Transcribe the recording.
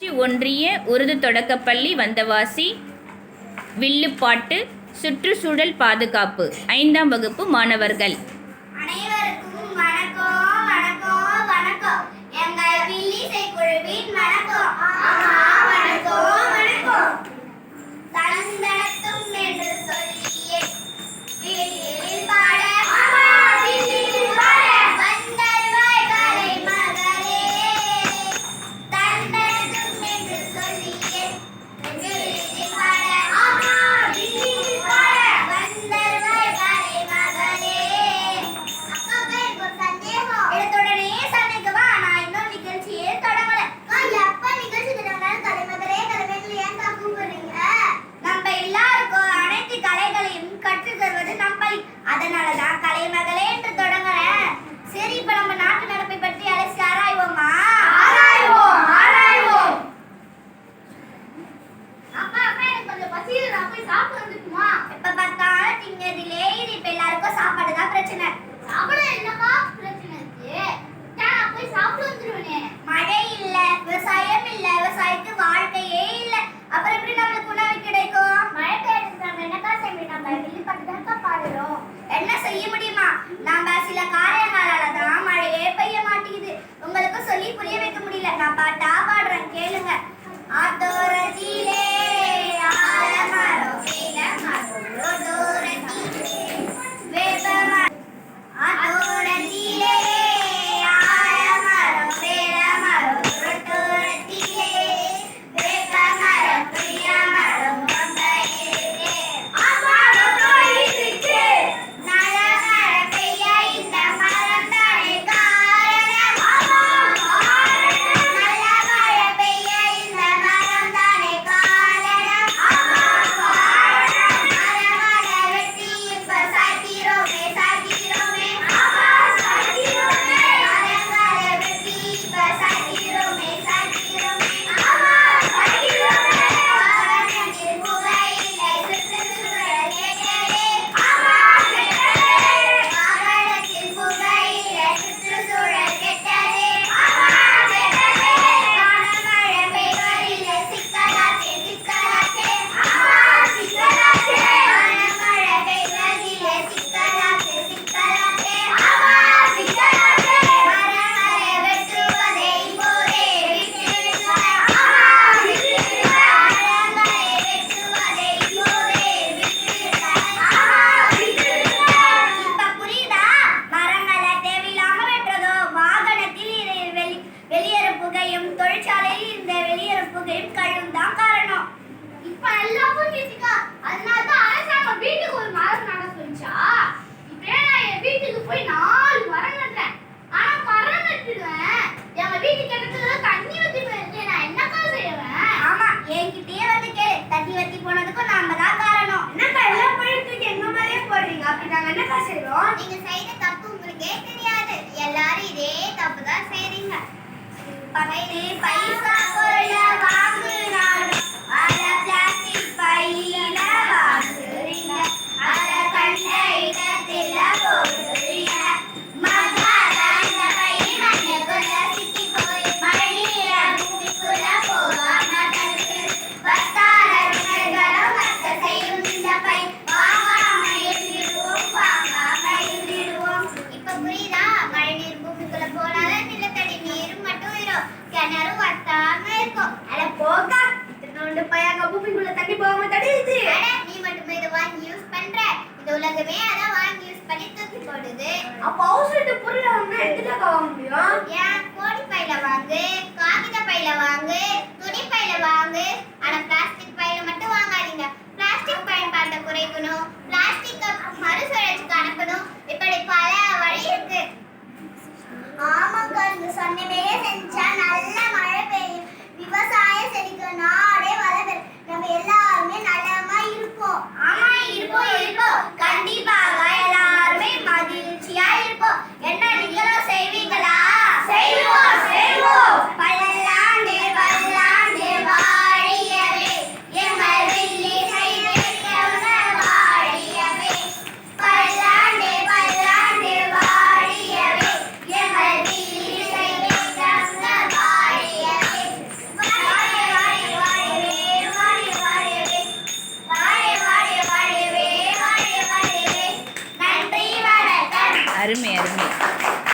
ஒன்றிய உருது தொடக்கப்பள்ளி வந்தவாசி வில்லுப்பாட்டு சுற்றுச்சூழல் பாதுகாப்பு 5ஆம் வகுப்பு மாணவர்கள். அனைவருக்கும் வணக்கம் வணக்கம் வணக்கம். எங்கள் வில்லிசை குழுவின் வணக்கம். வணக்கம் வணக்கம். தந்தனத்தும் என்று சொல்லியே வில்லில் பாட வில்லில் பாட வந்தருவாய் கலை மகளே. தந்தனத்தும் என்று சொல்லியே வில்லில் பாட வில்லில் பாட வந்தருவாய் கலை மகளே. அக்கா எனக்கு ஒரு சந்தேகம். எடுத்துடனே சண்டைக்கு வா. நான் இன்னும் நிகழ்ச்சியே தொடங்கல. எப்ப நிகழ்ச்சி தொடங்கினாலும் கலைமகளே கலைமகளே ஏன் கூப்பிடுறீங்க? நம்ம எல்லாருக்கும் அனைத்து கலைகளையும் கற்றுத் தருவது நம் பள்ளி. அதனாலதான் கலைமகளே என்று தொடங்குறேன். சரி, இப்ப நம்ம நாட்டு நடப்பை பற்றி அலசி ஆராய்வோமா? ஆராய்வோம். அப்பா எனக்கு கொஞ்சம் பசிக்குது. நான் போய் சாப்பிட வந்துக்குமா? எப்ப பார்த்தாலும் திங்கிறதுலே இது. இப்ப எல்லாருக்கும் சாப்பாடு தான் பிரச்சனை. சாப்பிட என்னப்பா பிரச்சனை இருக்கு? நான் போய் சாப்பிட வந்துருவேனே. மழை இல்ல, விவசாயம் இல்ல, விவசாயத்துக்கு வாழ்க்கையே இல்ல. அப்புறம் எப்படி நம்மளுக்கு உணவு கிடைக்கும்? மழை பெய்யுது, நம்ம என்னக்கா செய்ய? நம்ம வில்லுப்பாட்டு தான் பாடுறோம். என்ன செய்ய முடியுமா? நம்ம சில காரணங்களால தான் மழையே பெய்ய மாட்டேங்குது. உங்களுக்கு சொல்லி புரிய வைக்க முடியல. நான் பாட்டா பாடுறேன், கேளுங்க. ஆத்தோரத்திலே ஆலமரம் வேலமரம் ரோதோரத்திலே வேப்பமரம். ஆத்தோரத்திலே ஆலமரம் வேலமரம் ரோதோரத்திலே வேப்பமரம் பிரியமரம் வந்தையிலே. ஆமாரம் போயிருக்கு. நல்ல மழை பெய்ய இந்த மரம் தானே காரணம். நல்ல மழை பெய்ய இந்த மரம் தானே காரணம். மரங்களை வெட்டி இப்ப சாய்க்கிறோமே சாய்க்கிறோமே. மரங்களை வெட்டி இப்ப சாய்க்கிறோமே சாய்க்கிறோமே. வாகனத்தில் புகையிலை சுற்றுச்சூழல் கெட்டதே. வாகனத்தில் புகையிலை சுற்றுச்சூழல் கெட்டதே. கனமழை பெய்வதில்லை சிக்கலாச்சே சிக்கலாச்சே. கனமழை பெய்வதில்லை சிக்கலாச்சே சிக்கலாச்சே. மரங்களை வெட்டுவதை இப்போதே விட்டுவிடுங்க. மரங்களை வெட்டுவதை இப்போதே விட்டுவிடுங்க. இப்ப புரியுதா? மரங்களை தேவையில்லாம வெட்டுறதோ, வாகனத்தில் வெளியேறும் புகையும், தொழிற்சாலையில் இந்த வெளியேறும் புகையும் கழிவும் தான் காரணம். இப்ப நல்லா புரிஞ்சுக்கா. அதனாலதான் அரசாங்கம் வீட்டுக்கு ஒரு மரம் நட சொல்லிச்சா. இப்ப நான் என் வீட்டுக்கு போய் 4 மரம் நட்டேன். ஆனா மரம் நட்டுடுவேன், எங்க வீட்டுக்கு கிணத்துல தண்ணி ஊத்தி போயிருக்கேன். நான் என்னக்கா செய்வேன்? ஆமா, என்கிட்டயே வந்து கேளு. தண்ணி வத்தி போனதுக்கும் நாம தான் காரணம். என்னக்கா எல்லாம் பழத்துக்கு எங்க மேலே போடுறீங்க? அப்படி நாங்க என்னக்கா செய்றோம்? நீங்க செய்த தப்பு உங்களுக்கே தெரியாது. எல்லாரும் இதே தப்பு தான் செய்றீங்க. பகையிலே பைசா பொருள வாங்குனாலும் அத பிளாஸ்டிக் பையில வாங்குறீங்க. அத கண்ட இடத்துல போடுறீங்க. மகாத இந்த பை மண்ணுக்குள்ள சிக்கி போய் மழைநீர பூமிக்குள்ள போகாம தடுத்து வட்டாரங்களும் வத்த செய்யும் இந்த பை வாங்காம இருந்துடுவோம் வாங்காம இருந்துடுவோம். இப்ப புரியுதா? மழைநீர் பூமிக்குள்ள போனாலும் நிலத்தடி நீர் மட்டும் வரும், கிணறு வத்தாம இருக்கும். அட போக்கா, இத்தனோண்டு பையங்க பூமிக்குள்ள தண்ணி போகாம தடுக்குது. நீ மட்டுமே இதை வாங்கி யூஸ் பண்ற. இந்த உலகமே அதான் வாங்கி யூஸ் பண்ணி தூக்கி போடுது. அப்ப அவசரத்து பொருளை வாங்க எதுல வாங்க முடியும்? ஏன் கோடி பையில வாங்கு, காகித பையில வாங்கு, துணி பையில வாங்கு. ஆனா பிளாஸ்டிக் பையில மட்டும் வாங்காதீங்க. பிளாஸ்டிக் பயன்பாட்டை குறைக்கணும், பிளாஸ்டிக் மறுசுழற்சிக்கு அனுப்பணும். இப்படி பல வழி இருக்கு. ஆமாக்கா, நீங்க சொன்னவே செஞ்சா நல்ல மழை பெய்யும், விவசாயம் செழிக்கும், நாடே வளரும், நம்ம எல்லாருமே நலமா இருப்போம். ஆமா, இருப்போம். கண்டிப்பாக எல்லாருமே மகிழ்ச்சியா இருப்போம். என்ன நீங்களும் செய்வீங்களா? செய்வோம். பல்லாண்டு பல்லாண்டு வாழியவே அருமை அருமை